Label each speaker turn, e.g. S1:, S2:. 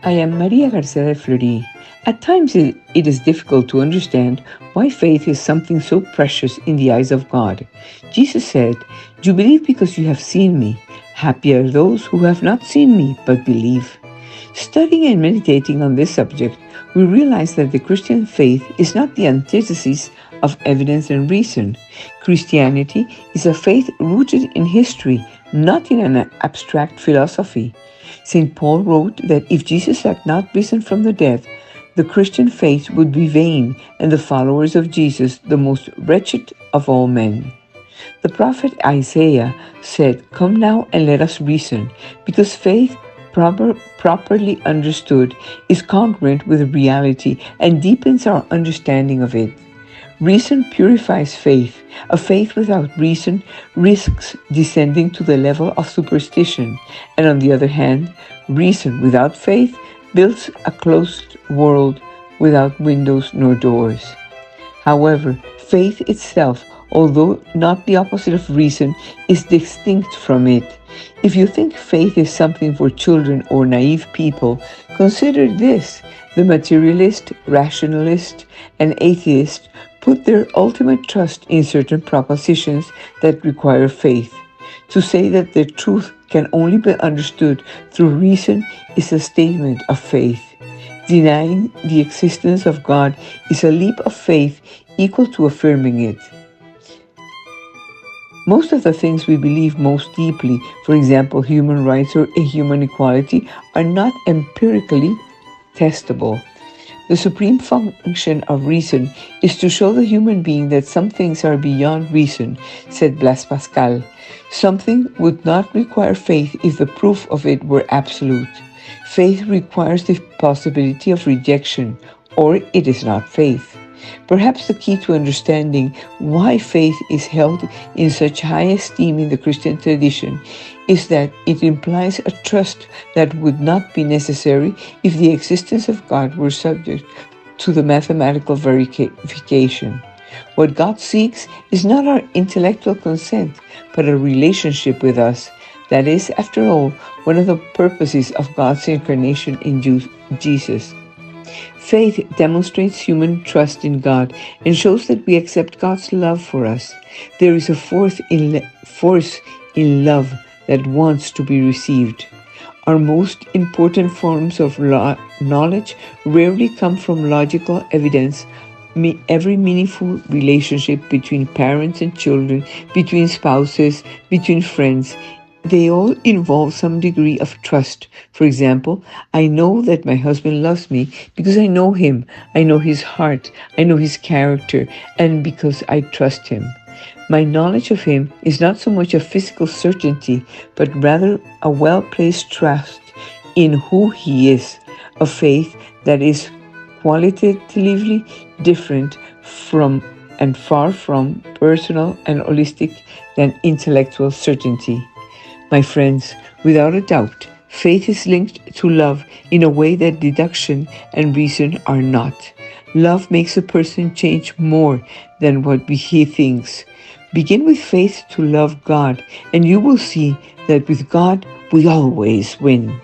S1: I am Maria Garcia de Fleury. At times it is difficult to understand why faith is something so precious in the eyes of God. Jesus said, "You believe because you have seen me. Happy are those who have not seen me but believe." Studying and meditating on this subject, we realize that the Christian faith is not the antithesis of evidence and reason. Christianity is a faith rooted in history, not in an abstract philosophy. St. Paul wrote that if Jesus had not risen from the dead, the Christian faith would be vain and the followers of Jesus the most wretched of all men. The prophet Isaiah said, "Come now and let us reason," because faith properly understood is congruent with reality and deepens our understanding of it. Reason purifies faith. A faith without reason risks descending to the level of superstition, and on the other hand, reason without faith builds a closed world without windows nor doors. However, faith itself, although not the opposite of reason, is distinct from it. If you think faith is something for children or naive people, consider this. The materialist, rationalist, and atheist put their ultimate trust in certain propositions that require faith. To say that the truth can only be understood through reason is a statement of faith. Denying the existence of God is a leap of faith equal to affirming it. Most of the things we believe most deeply, for example, human rights or human equality, are not empirically testable. The supreme function of reason is to show the human being that some things are beyond reason, said Blaise Pascal. Something would not require faith if the proof of it were absolute. Faith requires the possibility of rejection, or it is not faith. Perhaps the key to understanding why faith is held in such high esteem in the Christian tradition is that it implies a trust that would not be necessary if the existence of God were subject to the mathematical verification. What God seeks is not our intellectual consent, but a relationship with us. That is, after all, one of the purposes of God's incarnation in Jesus. Faith demonstrates human trust in God and shows that we accept God's love for us. There is a force in love that wants to be received. Our most important forms of knowledge rarely come from logical evidence. Every meaningful relationship between parents and children, between spouses, between friends, they all involve some degree of trust. For example, I know that my husband loves me because I know him, I know his heart, I know his character, and because I trust him. My knowledge of him is not so much a physical certainty, but rather a well-placed trust in who he is, a faith that is qualitatively different from and far from personal and holistic than intellectual certainty. My friends, without a doubt, faith is linked to love in a way that deduction and reason are not. Love makes a person change more than what he thinks. Begin with faith to love God, and you will see that with God, we always win.